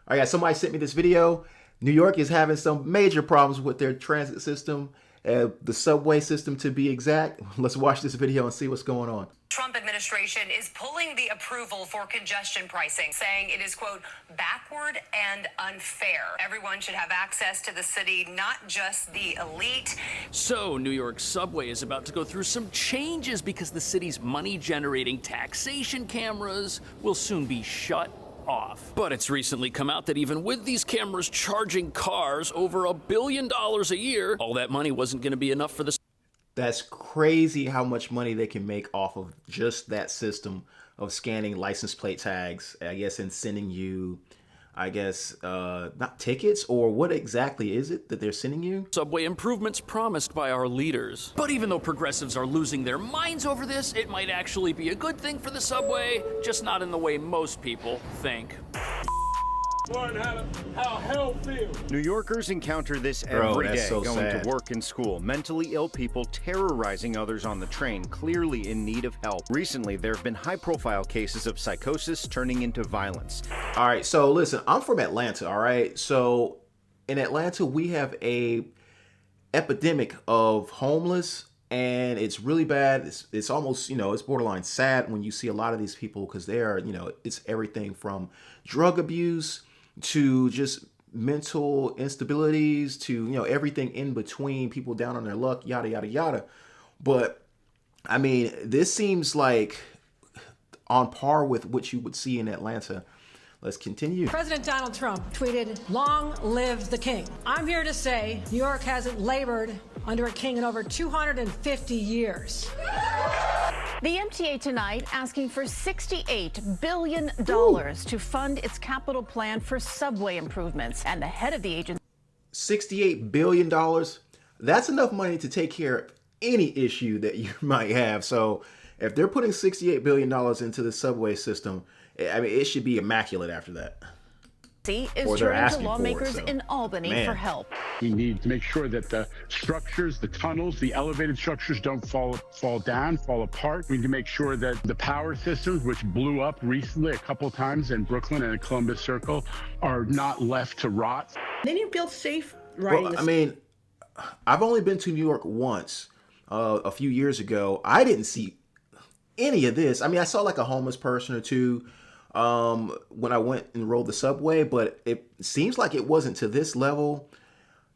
All right, somebody sent me this video. New York is having some major problems with their transit system, the subway system to be exact. Let's watch this video and see what's going on. Trump administration is pulling the approval for congestion pricing, saying it is, quote, backward and unfair. Everyone should have access to the city, not just the elite. So, New York subway is about to go through some changes because the city's money-generating taxation cameras will soon be shut off. But it's recently come out that even with these cameras charging cars over $1 billion a year, all that money wasn't going to be enough for the... That's crazy how much money they can make off of just that system of scanning license plate tags, I guess, and sending you, I guess, not tickets, or what exactly is it that they're sending you? subway improvements promised by our leaders. But even though progressives are losing their minds over this, it might actually be a good thing for the subway, just not in the way most people think. Learn how hell feels. New Yorkers encounter this every day, so going sad. to work and school. Mentally ill people terrorizing others on the train, clearly in need of help. Recently, there have been high-profile cases of psychosis turning into violence. All right, so listen, I'm from Atlanta, all right? So in Atlanta, we have a epidemic of homeless, and it's really bad. It's almost, it's borderline sad when you see a lot of these people, because they are, it's everything from drug abuse to just mental instabilities to, everything in between, people down on their luck, yada, yada, yada. But I mean, this seems like on par with what you would see in Atlanta. Let's continue. President Donald Trump tweeted, "Long live the king." I'm here to say New York hasn't labored under a king in over 250 years. The MTA tonight asking for $68 billion to fund its capital plan for subway improvements. And the head of the agency, $68 billion. That's enough money to take care of any issue that you might have. So if they're putting $68 billion into the subway system, I mean, it should be immaculate after that. is Or they're turning to asking for it, lawmakers so. in Albany Man. for help. We need to make sure that the structures, the tunnels, the elevated structures don't fall down, fall apart. We need to make sure that the power systems, which blew up recently a couple times in Brooklyn and Columbus Circle, are not left to rot. They didn't feel safe riding Well, I mean, I've only been to New York once, a few years ago. I didn't see any of this. I mean, I saw like a homeless person or two when I went and rode the subway, but it seems like it wasn't to this level.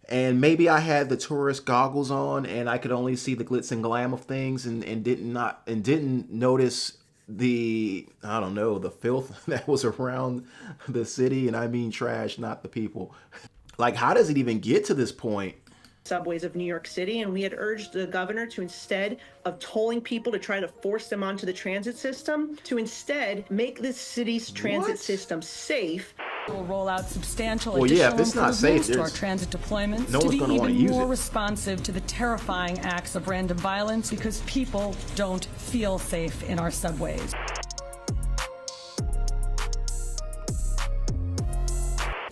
And maybe I had the tourist goggles on and I could only see the glitz and glam of things and didn't notice the, I don't know, the filth that was around the city. And I mean trash, not the people. Like, how does it even get to this point? subways of New York City, and we had urged the governor to, instead of tolling people to try to force them onto the transit system, to instead make this city's transit system safe. We'll roll out substantial Well, additional yeah, if it's not safe, improvements to our transit deployments no to one's be gonna wanna even use more it. responsive to the terrifying acts of random violence, because people don't feel safe in our subways.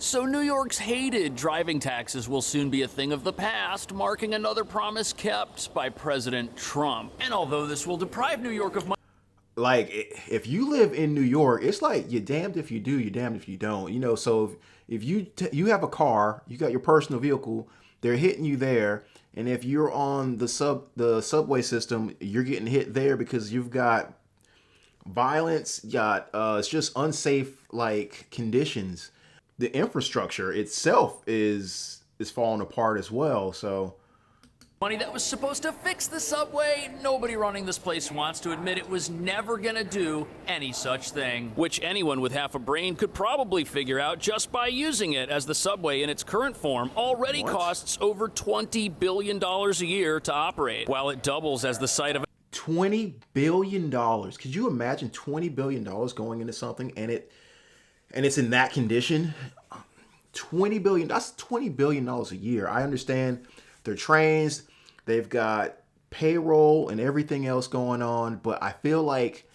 So New York's hated driving taxes will soon be a thing of the past, marking another promise kept by President Trump. And although this will deprive New York of money, like, if you live in New York, it's like you're damned if you do, you're damned if you don't. You know, so if you have a car, you got your personal vehicle, they're hitting you there, and if you're on the subway system, you're getting hit there because you've got violence, you got it's just unsafe like conditions. The infrastructure itself is falling apart as well. So money that was supposed to fix the subway, nobody running this place wants to admit it was never gonna do any such thing. Which anyone with half a brain could probably figure out just by using it, as the subway in its current form already costs over $20 billion a year to operate, while it doubles as the site of $20 billion. Could you imagine $20 billion going into something and it's in that condition? $20 billion, that's $20 billion a year. I understand their trains, they've got payroll and everything else going on, but I feel like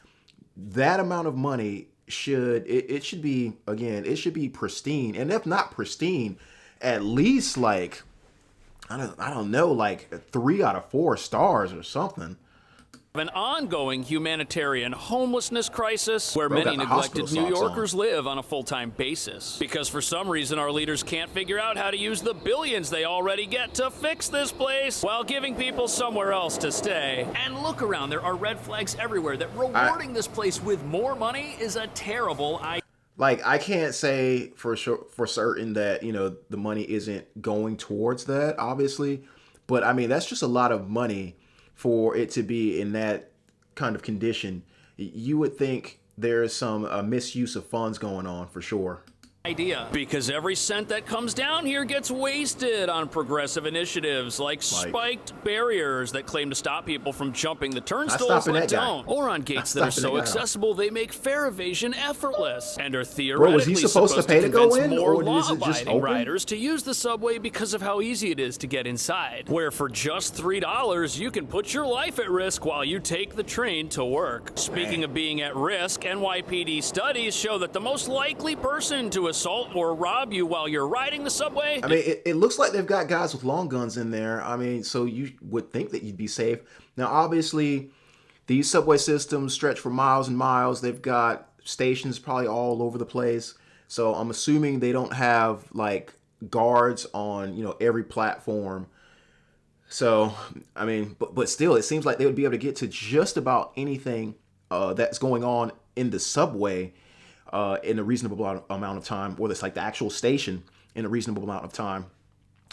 that amount of money should be, again, it should be pristine. And if not pristine, at least like, I don't know, like 3 out of 4 stars or something. an ongoing humanitarian homelessness crisis where Bro, many got the neglected hospital New socks Yorkers live on a full-time basis. Because for some reason our leaders can't figure out how to use the billions they already get to fix this place while giving people somewhere else to stay. And look around, there are red flags everywhere that rewarding this place with more money is a terrible idea. Like, I can't say for certain that, you know, the money isn't going towards that, obviously. But, I mean, that's just a lot of money for it to be in that kind of condition. You would think there's some misuse of funds going on for sure. Because every cent that comes down here gets wasted on progressive initiatives like spiked barriers that claim to stop people from jumping the turnstiles that don't, or on gates that are so accessible they make fare evasion effortless and are theoretically supposed to pay to go in, more law-abiding riders to use the subway because of how easy it is to get inside, where for just $3 you can put your life at risk while you take the train to work. Speaking of being at risk, NYPD studies show that the most likely person to assault or rob you while you're riding the subway. I mean, it looks like they've got guys with long guns in there. I mean, so you would think that you'd be safe. Now, obviously, these subway systems stretch for miles and miles. They've got stations probably all over the place. So I'm assuming they don't have like guards on, you know, every platform. So, I mean, but still, it seems like they would be able to get to just about anything that's going on in the subway in a reasonable amount of time, or that's like the actual station in a reasonable amount of time.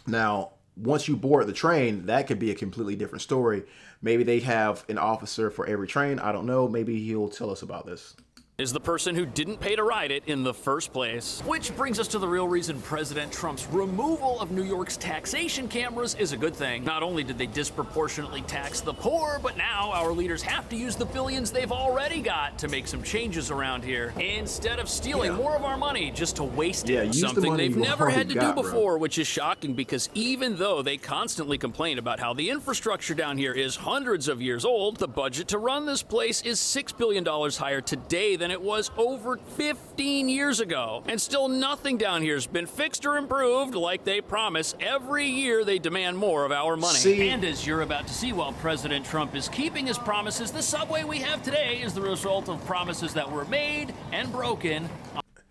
Now, once you board the train, that could be a completely different story. Maybe they have an officer for every train. I don't know. Maybe he'll tell us about this. Is the person who didn't pay to ride it in the first place. Which brings us to the real reason President Trump's removal of New York's taxation cameras is a good thing. Not only did they disproportionately tax the poor, but now our leaders have to use the billions they've already got to make some changes around here, instead of stealing more of our money just to waste it. Something they've never had to do before, which is shocking because even though they constantly complain about how the infrastructure down here is hundreds of years old, the budget to run this place is $6 billion higher today than it was over 15 years ago. And still nothing down here has been fixed or improved like they promise. Every year they demand more of our money. And as you're about to see, while President Trump is keeping his promises, the subway we have today is the result of promises that were made and broken.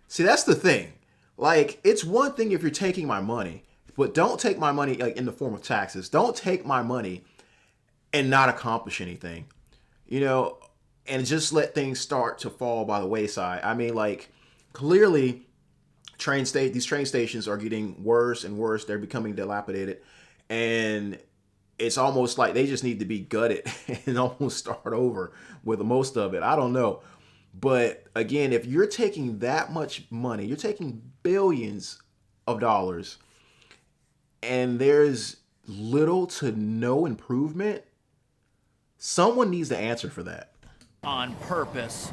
See, that's the thing. Like, it's one thing if you're taking my money, but don't take my money like in the form of taxes. Don't take my money and not accomplish anything. You know, and just let things start to fall by the wayside. I mean, like, clearly, these train stations are getting worse and worse. They're becoming dilapidated. And it's almost like they just need to be gutted and almost start over with most of it. I don't know. But again, if you're taking that much money, you're taking billions of dollars, and there's little to no improvement, someone needs to answer for that. On purpose.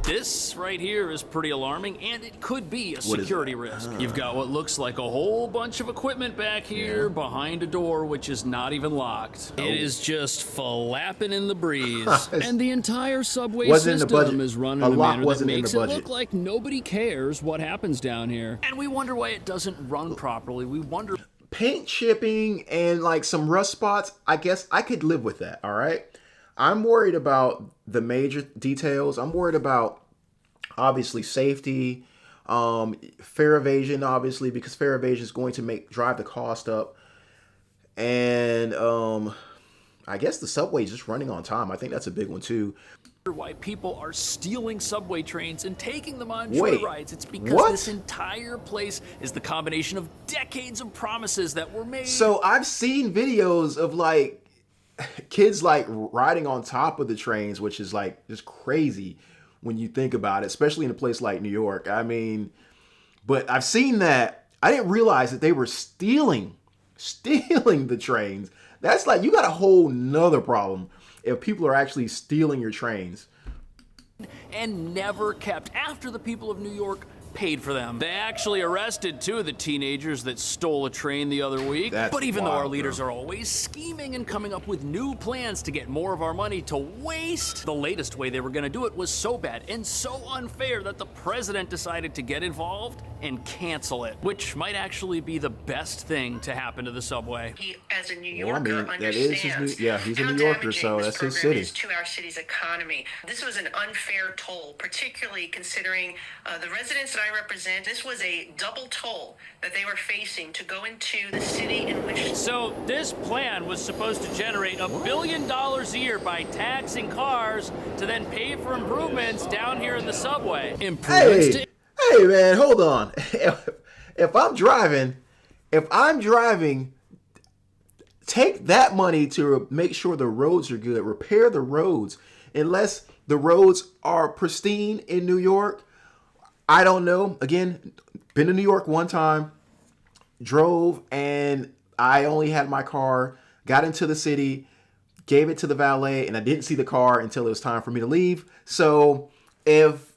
This right here is pretty alarming, and it could be a security risk. You've got what looks like a whole bunch of equipment back here behind a door which is not even locked. It is just flapping in the breeze. And the entire subway system is run in a manner that makes it look like nobody cares what happens down here. And we wonder why it doesn't run properly. We wonder... Paint chipping and like some rust spots, I guess I could live with that, all right? I'm worried about the major details. I'm worried about, obviously, safety, fare evasion, obviously, because fare evasion is going to drive the cost up. And I guess the subway is just running on time. I think that's a big one, too. Why people are stealing subway trains and taking them on joyrides. It's because this entire place is the combination of decades of promises that were made. So I've seen videos of like kids like riding on top of the trains, which is like just crazy when you think about it, especially in a place like New York. I mean, but I've seen that. I didn't realize that they were stealing the trains. That's like, you got a whole nother problem if people are actually stealing your trains. And never kept after the people of New York paid for them. They actually arrested 2 of the teenagers that stole a train the other week. But even though our leaders are always scheming and coming up with new plans to get more of our money to waste, the latest way they were going to do it was so bad and so unfair that the president decided to get involved and cancel it, which might actually be the best thing to happen to the subway. He, as a New Well, I Yorker, mean, that is his understands he's a how New Yorker, damaging so this that's his program city. is to our city's economy. This was an unfair toll, particularly considering the residents that I represent. This was a double toll that they were facing to go into the city in which. So this plan was supposed to generate $1 billion a year by taxing cars to then pay for improvements down here in the subway. Hey, hey, man, hold on. If I'm driving, take that money to make sure the roads are good, repair the roads. Unless the roads are pristine in New York, I don't know. Again, been to New York one time, drove, and I only had my car, got into the city, gave it to the valet, and I didn't see the car until it was time for me to leave. So if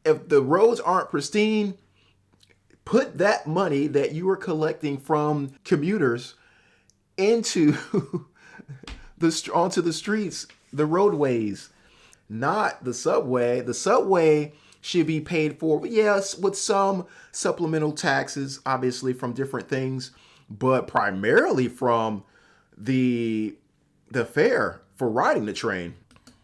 the roads aren't pristine, put that money that you were collecting from commuters into onto the streets, the roadways, not the subway. The subway should be paid for, yes, with some supplemental taxes, obviously from different things, but primarily from the fare for riding the train.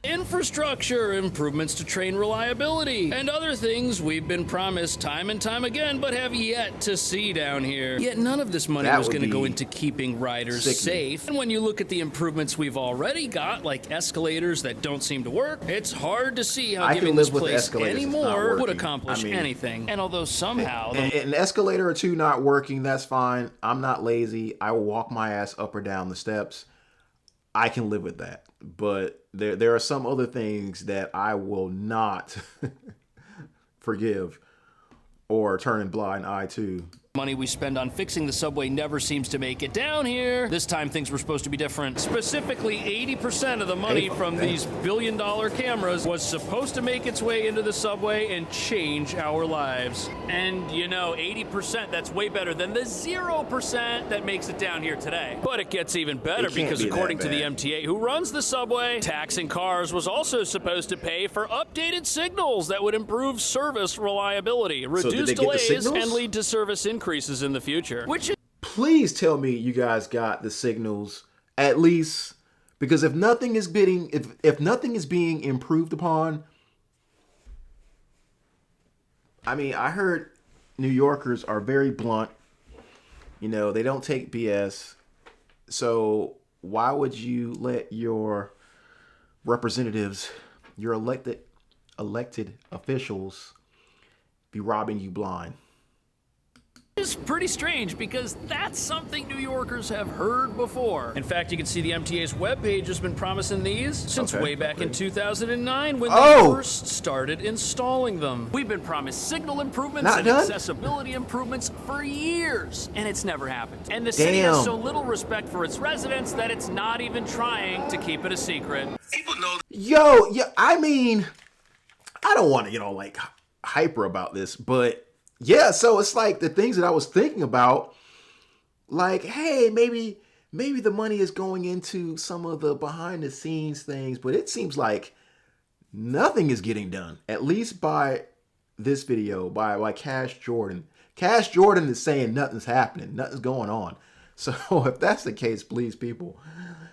Infrastructure, improvements to train reliability, and other things we've been promised time and time again but have yet to see down here. Yet none of this money was going to go into keeping riders safe. And when you look at the improvements we've already got, like escalators that don't seem to work, it's hard to see how giving this place any more would accomplish anything. And although somehow... An escalator or two not working, that's fine. I'm not lazy. I will walk my ass up or down the steps. I can live with that. But there are some other things that I will not forgive or turn a blind eye to. Money we spend on fixing the subway never seems to make it down here. This time things were supposed to be different. Specifically, 80% of the money from these billion-dollar cameras was supposed to make its way into the subway and change our lives. And, you know, 80%, that's way better than the 0% that makes it down here today. But it gets even better because according to the MTA, who runs the subway, taxing cars was also supposed to pay for updated signals that would improve service reliability, reduce delays, and lead to service increases in the future. Please tell me you guys got the signals, at least, because if nothing is being improved upon, I mean, I heard New Yorkers are very blunt. You know, they don't take BS. So why would you let your representatives, your elected officials, be robbing you blind? It's pretty strange because that's something New Yorkers have heard before. In fact, you can see the MTA's webpage has been promising these since way back in 2009 when they first started installing them. We've been promised signal improvements and accessibility improvements for years, and it's never happened. And the city has so little respect for its residents that it's not even trying to keep it a secret. People know. Yo, yeah, I mean, I don't want to, like hyper about this, but yeah, so it's like the things that I was thinking about, like, hey, maybe the money is going into some of the behind the scenes things, but it seems like nothing is getting done, at least by this video, by Cash Jordan. Cash Jordan is saying nothing's happening, nothing's going on. So if that's the case, please, people,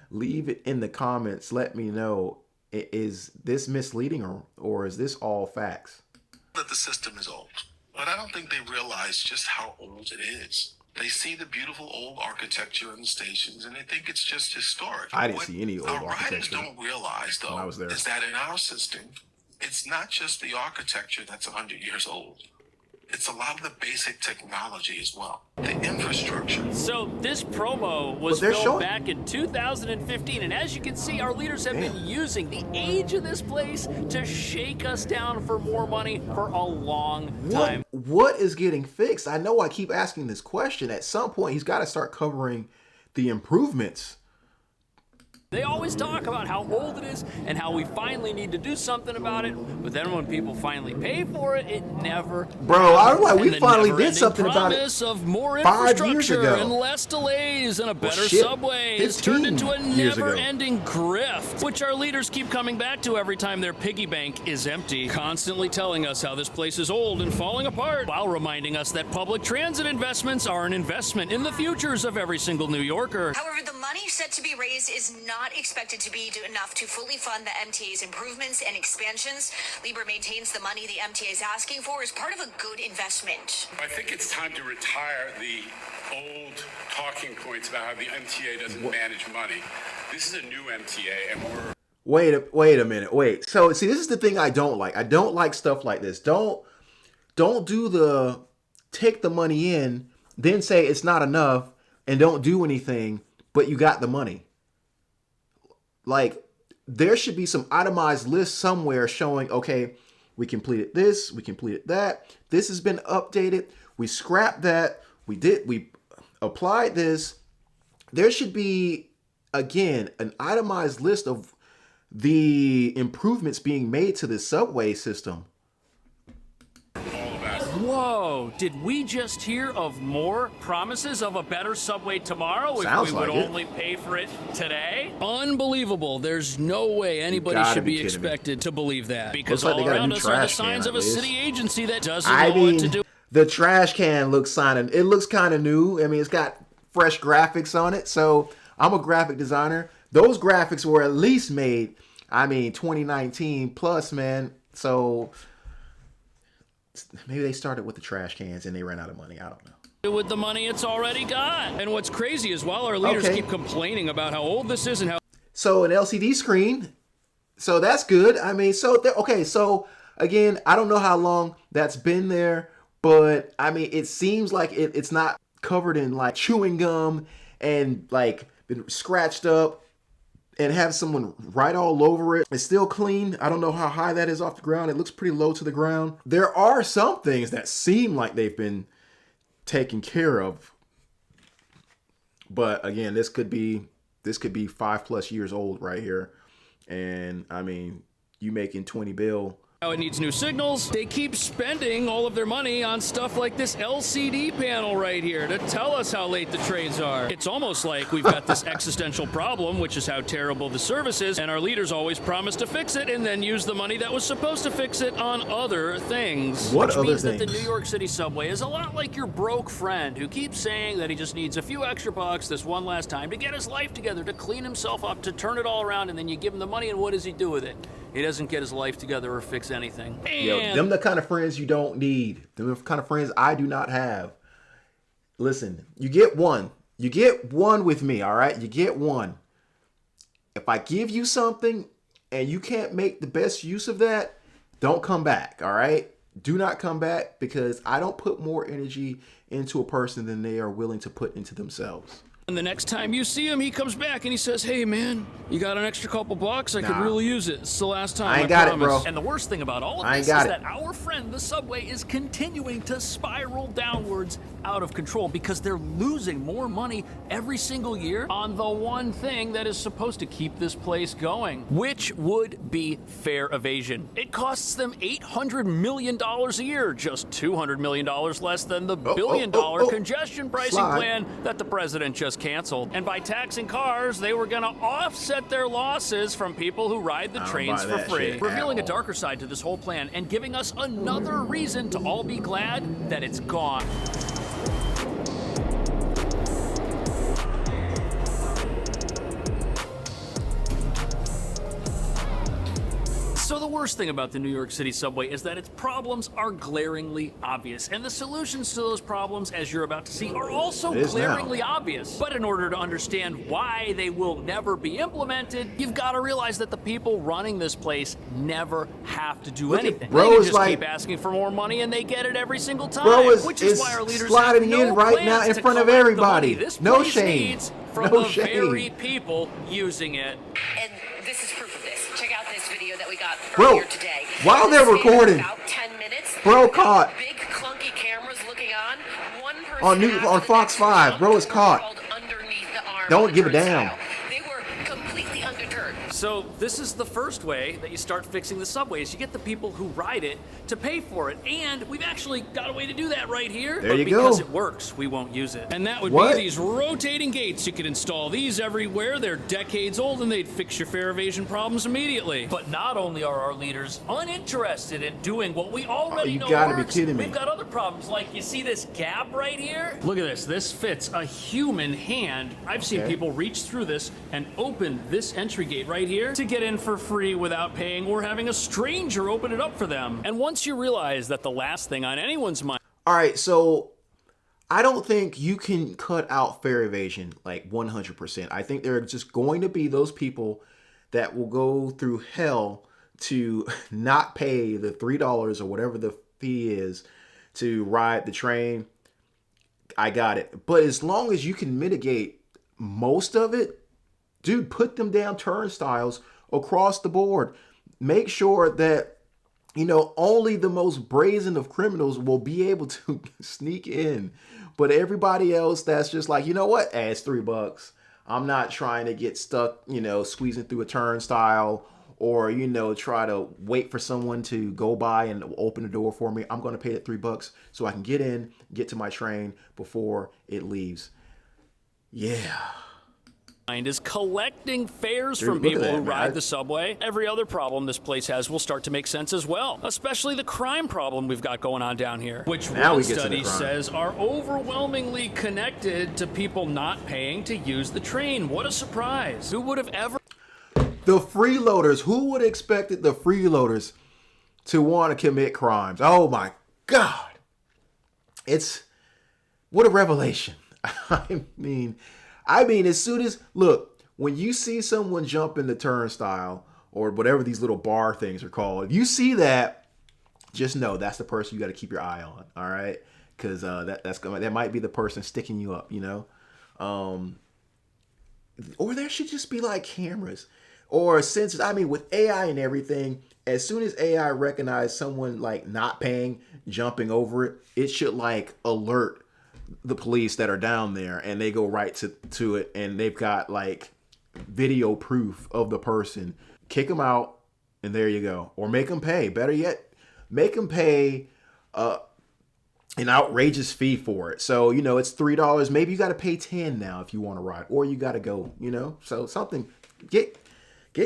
leave it in the comments. Let me know, is this misleading or is this all facts? That the system is old. But I don't think they realize just how old it is. They see the beautiful old architecture in the stations and they think it's just historic. I didn't see any old architecture. Our riders don't realize, though, is that in our system, it's not just the architecture that's 100 years old. It's a lot of the basic technology as well, the infrastructure. So this promo was filmed back in 2015, and as you can see, our leaders have been using the age of this place to shake us down for more money for a long time. What is getting fixed? I know I keep asking this question. At some point, he's got to start covering the improvements. They always talk about how old it is and how we finally need to do something about it, but then when people finally pay for it, it never. Bro, I'm like, we And the finally did never-ending something about it promise of more 5 years infrastructure ago. and less delays and a better shit, subway has turned 15 into a years ago. never-ending grift, which our leaders keep coming back to every time their piggy bank is empty, constantly telling us how this place is old and falling apart, while reminding us that public transit investments are an investment in the futures of every single New Yorker. However, the money set to be raised is not expected to be enough to fully fund the MTA's improvements and expansions. Lieber maintains the money the MTA is asking for is part of a good investment. I think it's time to retire the old talking points about how the MTA doesn't manage money. This is a new MTA, and we're... Wait a minute. Wait. So, see, this is the thing I don't like. I don't like stuff like this. Don't do the take the money in, then say it's not enough, and don't do anything, but you got the money. Like, there should be some itemized list somewhere showing, okay, we completed this, we completed that, this has been updated, we scrapped that, we applied this. There should be, again, an itemized list of the improvements being made to the subway system. Whoa, did we just hear of more promises of a better subway tomorrow Sounds if we would like it. only pay for it today? Unbelievable. There's no way anybody gotta should be be kidding me. expected to believe that. Because Looks like they all got a around new us are the trash signs can, of a at least. city agency that doesn't I know what to mean, do. the trash can looks it looks kind of new. I mean, it's got fresh graphics on it. So I'm a graphic designer. Those graphics were at least made, 2019 plus, man. So maybe they started with the trash cans and they ran out of money. I don't know. With the money it's already got. And what's crazy is while our leaders Okay. keep complaining about how old this is and how So an LCD screen. So that's good. I mean, okay. So again, I don't know how long that's been there, but I mean, it seems like it's not covered in like chewing gum and like been scratched up and have someone write all over it. It's still clean. I don't know how high that is off the ground. It looks pretty low to the ground. There are some things that seem like they've been taken care of. But again, this could be 5+ years old right here. And I mean, you making 20 bill. it needs new signals. They keep spending all of their money on stuff like this LCD panel right here to tell us how late the trains are. It's almost like we've got this existential problem, which is how terrible the service is, and our leaders always promise to fix it and then use the money that was supposed to fix it on other things. What which other means things? that the New York City subway is a lot like your broke friend who keeps saying that he just needs a few extra bucks this one last time to get his life together, to clean himself up, to turn it all around, and then you give him the money, and what does he do with it? He doesn't get his life together or fix anything. Yo, them the kind of friends you don't need. Them the kind of friends I do not have. Listen, you get one. You get one with me, all right? You get one. If I give you something and you can't make the best use of that, don't come back, all right? Do not come back, because I don't put more energy into a person than they are willing to put into themselves. And the next time you see him, he comes back and he says, "Hey, man, you got an extra couple bucks? I could Nah. really use it. It's the last time, I ain't got it, promise." bro. And the worst thing about all of I this ain't is got it. that our friend, the subway, is continuing to spiral downwards out of control because they're losing more money every single year on the one thing that is supposed to keep this place going, which would be fare evasion. It costs them $800 million a year, just $200 million less than the billion-dollar congestion pricing Slide. plan that the president just canceled. And by taxing cars, they were going to offset their losses from people who ride the I don't trains buy for that free, shit revealing a at all. darker side to this whole plan and giving us another reason to all be glad that it's gone. So the worst thing about the New York City subway is that its problems are glaringly obvious, and the solutions to those problems, as you're about to see, are also It is now. glaringly obvious. But in order to understand why they will never be implemented, you've got to realize that the people running this place never have to do Look at anything. bro They can is just like- keep asking for more money, and they get it every single time. Bro which is is why our leaders sliding have in no right now plans in to front of collect the everybody. money this No place shame. needs from No the shame. very people using it. And this is proof of this. Check out this video that we got Bro, earlier today. while they're This span recording, about 10 minutes. bro caught. Big clunky cameras looking on. One person On Fox 5, bro is caught. underneath the arm Don't of give the a damn. turnstile. They were completely So this is the first way that you start fixing the subways. You get the people who ride it to pay for it. And we've actually got a way to do that right here. There but you because go. it works, we won't use it. And that would What? be these rotating gates. You could install these everywhere. They're decades old and they'd fix your fare evasion problems immediately. But not only are our leaders uninterested in doing what we already you know gotta be works, kidding me. we've got other problems. Like, you see this gap right here? Look at this. This fits a human hand. I've seen Okay. people reach through this and open this entry gate right here to get in for free without paying or having a stranger open it up for them. And once you realize that the last thing on anyone's mind. All right, so I don't think you can cut out fare evasion like 100%. I think there are just going to be those people that will go through hell to not pay the $3 or whatever the fee is to ride the train. I got it. But as long as you can mitigate most of it, dude, put them down turnstiles across the board. Make sure that, you know, only the most brazen of criminals will be able to sneak in. But everybody else that's just like, you know what? It's $3. I'm not trying to get stuck, you know, squeezing through a turnstile or, you know, try to wait for someone to go by and open the door for me. I'm going to pay that $3 so I can get in, get to my train before it leaves. Yeah. Is collecting fares Dude, from look at people that, who man. ride the subway. Every other problem this place has will start to make sense as well, especially the crime problem we've got going on down here, which Now one we get to the study crime. says are overwhelmingly connected to people not paying to use the train. What a surprise. Who would have ever... The freeloaders. Who would have expected the freeloaders to want to commit crimes? Oh my God. It's... What a revelation. I mean, as soon as, look, when you see someone jump in the turnstile or whatever these little bar things are called, if you see that, just know that's the person you got to keep your eye on. All right. Cause that might be the person sticking you up, you know? Or there should just be like cameras or sensors. I mean, with AI and everything, as soon as AI recognizes someone like not paying, jumping over it, it should like alert the police that are down there and they go right to it and they've got like video proof of the person. Kick them out and there you go. Or make them pay. Better yet, make them pay an outrageous fee for it. So, you know, it's $3. Maybe you got to pay $10 now if you want to ride, or you got to go, you know, so something, get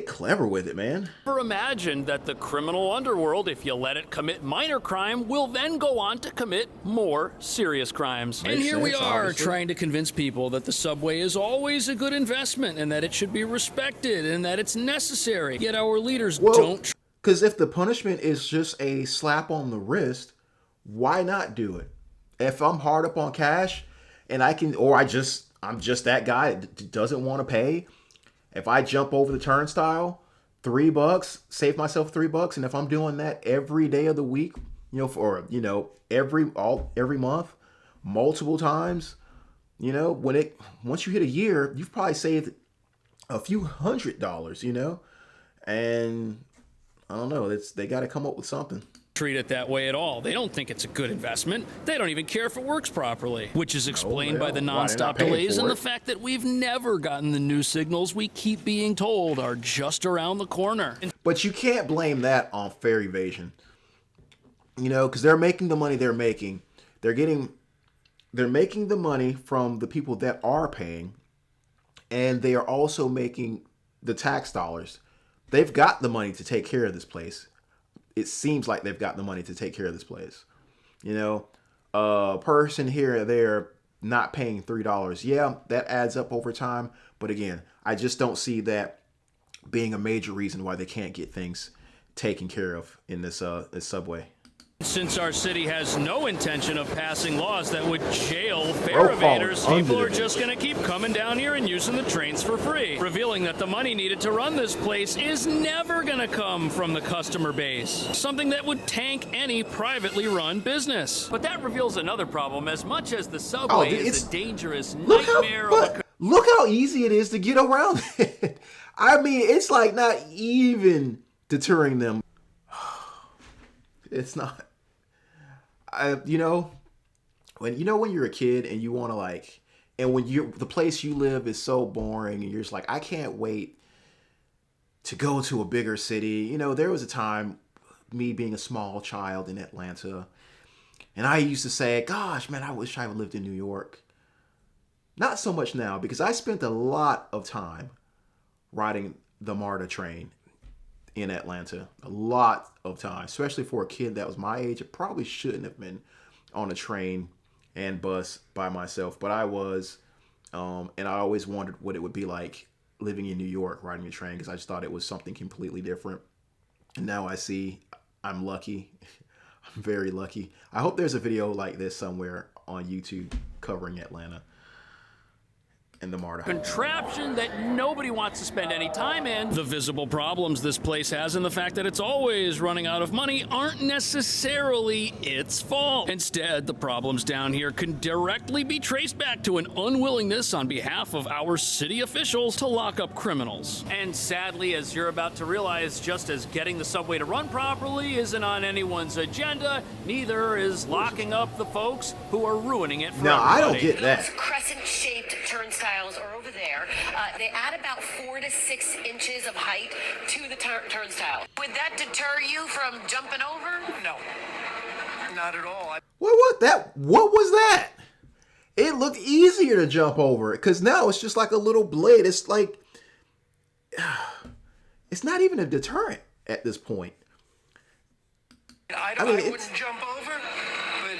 clever with it, man. Never imagined that the criminal underworld, if you let it commit minor crime, will then go on to commit more serious crimes. And Makes here we sense, are obviously. trying to convince people that the subway is always a good investment and that it should be respected and that it's necessary. Yet our leaders don't. Because if the punishment is just a slap on the wrist, why not do it? If I'm hard up on cash and I'm just that guy that doesn't want to pay. If I jump over the turnstile, $3, save myself $3. And if I'm doing that every day of the week, you know, for, you know, every month, multiple times, you know, once you hit a year, you've probably saved a few $100s, you know, and I don't know, they got to come up with something. Treat it that way at all. They don't think it's a good investment. They don't even care if it works properly, which is explained by the nonstop delays and the fact that we've never gotten the new signals we keep being told are just around the corner. But you can't blame that on fare evasion, you know, because they're making the money they're making. They're making the money from the people that are paying, and they are also making the tax dollars. They've got the money to take care of this place. It seems like they've got the money to take care of this place. You know, a person here or there not paying $3. Yeah, that adds up over time. But again, I just don't see that being a major reason why they can't get things taken care of in this subway. Since our city has no intention of passing laws that would jail fare evaders, people are just going to keep coming down here and using the trains for free, revealing that the money needed to run this place is never going to come from the customer base, something that would tank any privately run business. But that reveals another problem. As much as the subway is a dangerous nightmare look how easy it is to get around it. I mean, it's like not even deterring them. It's not. When you're a kid and you want to like, and when the place you live is so boring and you're just like, I can't wait to go to a bigger city. You know, there was a time, me being a small child in Atlanta, and I used to say, gosh, man, I wish I lived in New York. Not so much now, because I spent a lot of time riding the MARTA train in Atlanta. A lot of time, especially for a kid that was my age. It probably shouldn't have been on a train and bus by myself, but I was. And I always wondered what it would be like living in New York, riding a train, because I just thought it was something completely different. And now I see I'm lucky. I'm very lucky. I hope there's a video like this somewhere on YouTube covering Atlanta and the MARTA. Contraption that nobody wants to spend any time in. The visible problems this place has and the fact that it's always running out of money aren't necessarily its fault. Instead, the problems down here can directly be traced back to an unwillingness on behalf of our city officials to lock up criminals. And sadly, as you're about to realize, just as getting the subway to run properly isn't on anyone's agenda, neither is locking up the folks who are ruining it for everybody. I don't get that. Those crescent-shaped turnstiles are over there. They add about 4 to 6 inches of height to the turnstile. Would that deter you from jumping over? No, not at all. What was that? It looked easier to jump over it, because now it's just like a little blade. It's like, it's not even a deterrent at this point. I wouldn't jump over, but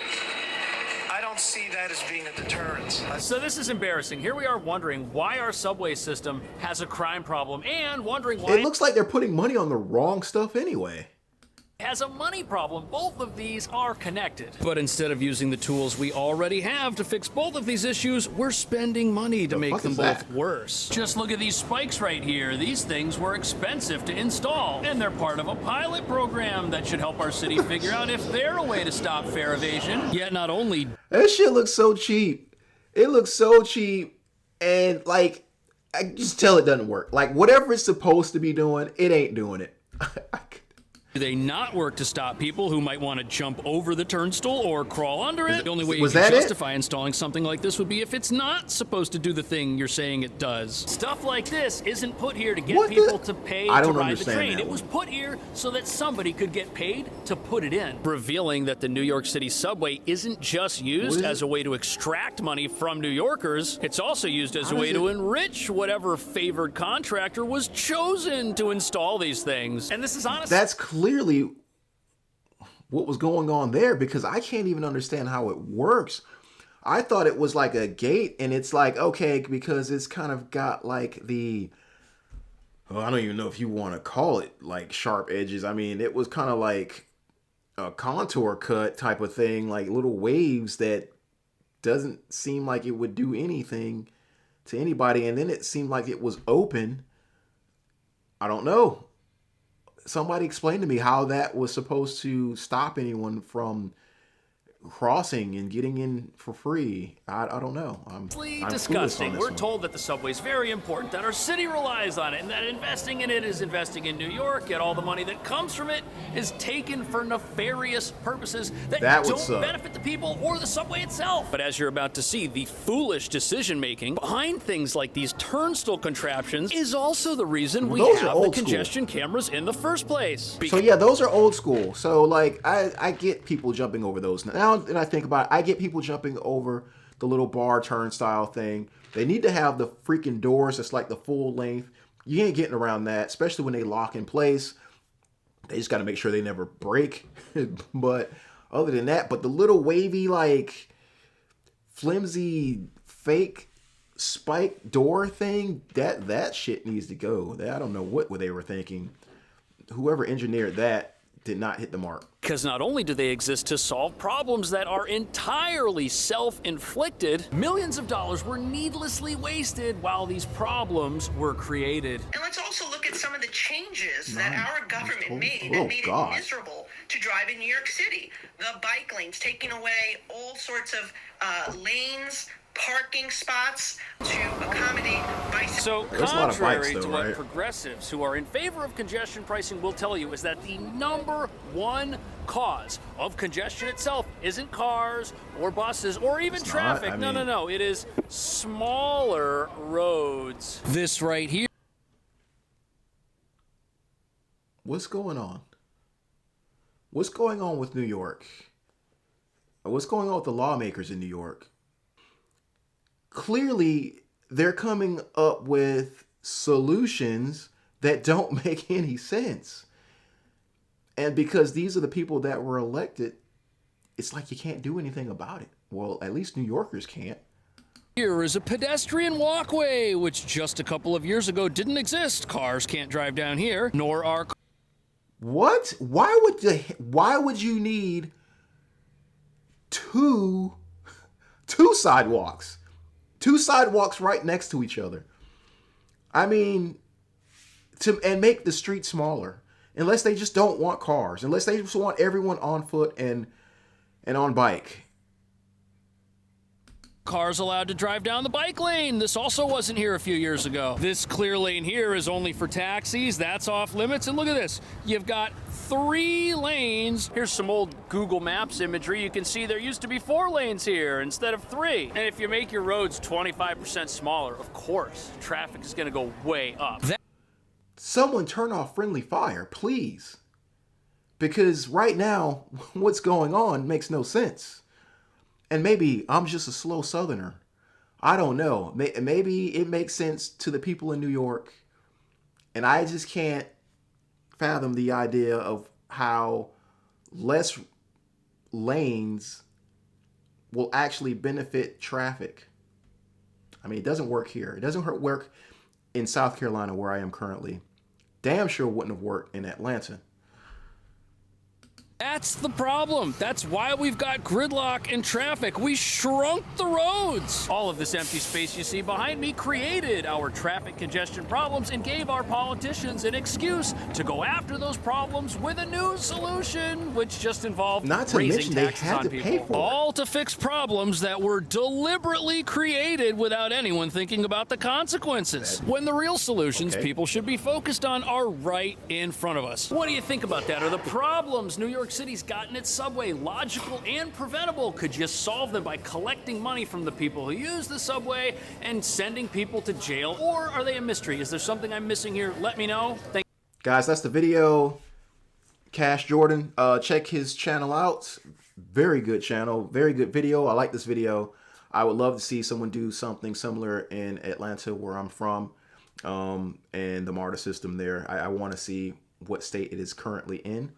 I don't see that as being a deterrent. So this is embarrassing. Here we are wondering why our subway system has a crime problem and wondering why it looks like they're putting money on the wrong stuff anyway. It has a money problem. Both of these are connected. But instead of using the tools we already have to fix both of these issues, we're spending money to make them both worse. Just look at these spikes right here. These things were expensive to install, and they're part of a pilot program that should help our city figure out if they're a way to stop fare evasion. Yet not only... That shit looks so cheap. It looks so cheap, and like, I just tell it doesn't work. Like, whatever it's supposed to be doing, it ain't doing it. Do they not work to stop people who might want to jump over the turnstile or crawl under it? The only way you can justify installing something like this would be if it's not supposed to do the thing you're saying it does. Stuff like this isn't put here to get people to pay to ride the train. It was put here so that somebody could get paid to put it in. Revealing that the New York City subway isn't just used as a way to extract money from New Yorkers, it's also used as a way to enrich whatever favored contractor was chosen to install these things. And this is honestly... That's clearly what was going on there, because I can't even understand how it works. I thought it was like a gate, and it's like, okay, because it's kind of got like the, I don't even know if you want to call it like sharp edges. I mean, it was kind of like a contour cut type of thing, like little waves that doesn't seem like it would do anything to anybody. And then it seemed like it was open. I don't know. Somebody explain to me how that was supposed to stop anyone from crossing and getting in for free. I don't know. I'm disgusting. We're told that the subway is very important, that our city relies on it, and that investing in it is investing in New York, yet all the money that comes from it is taken for nefarious purposes that don't benefit the people or the subway itself. But as you're about to see, the foolish decision-making behind things like these turnstile contraptions is also the reason we have the congestion cameras in the first place. So yeah, those are old school. So like, I get people jumping over those now. And I think about it, I get people jumping over the little bar turnstile thing. They need to have the freaking doors that's like the full length. You ain't getting around that, especially when they lock in place. They just got to make sure they never break. But other than that, but the little wavy, like flimsy, fake spike door thing, that shit needs to go. I don't know what they were thinking. Whoever engineered that did not hit the mark. Because not only do they exist to solve problems that are entirely self-inflicted, millions of dollars were needlessly wasted while these problems were created. And let's also look at some of the changes that our government made that made it miserable to drive in New York City. The bike lanes, taking away all sorts of lanes, parking spots to accommodate bicycles. So contrary to what progressives who are in favor of congestion pricing will tell you, is that the number one cause of congestion itself isn't cars or buses or even traffic. No. It is smaller roads. This right here. What's going on? What's going on with New York? What's going on with the lawmakers in New York? Clearly, they're coming up with solutions that don't make any sense. And because these are the people that were elected, it's like you can't do anything about it. Well, at least New Yorkers can't. Here is a pedestrian walkway, which just a couple of years ago didn't exist. Cars can't drive down here, nor are... What? Why would you need two sidewalks? Two sidewalks right next to each other. I mean, and make the street smaller. Unless they just don't want cars. Unless they just want everyone on foot and on bike. Cars allowed to drive down the bike lane. This also wasn't here a few years ago. This clear lane here is only for taxis. That's off limits. And look at this. You've got 3 lanes. Here's some old Google Maps imagery. You can see there used to be 4 lanes here instead of 3. And if you make your roads 25% smaller, of course, traffic is going to go way up. Someone turn off friendly fire, please. Because right now, what's going on makes no sense. And maybe I'm just a slow Southerner. I don't know. Maybe it makes sense to the people in New York. And I just can't fathom the idea of how less lanes will actually benefit traffic. I mean, it doesn't work here. It doesn't work in South Carolina, where I am currently. Damn sure wouldn't have worked in Atlanta. That's the problem. That's why we've got gridlock and traffic. We shrunk the roads. All of this empty space you see behind me created our traffic congestion problems and gave our politicians an excuse to go after those problems with a new solution, which just involved raising taxes on people. All to fix problems that were deliberately created without anyone thinking about the consequences. When the real solutions people should be focused on are right in front of us. What do you think about that? Are the problems New York City's got in its subway logical and preventable? Could you solve them by collecting money from the people who use the subway and sending people to jail? Or are they a mystery? Is there something I'm missing here? Let me know. Guys, that's the video. Cash Jordan. Check his channel out. Very good channel. Very good video. I like this video. I would love to see someone do something similar in Atlanta, where I'm from, and the MARTA system there. I want to see what state it is currently in.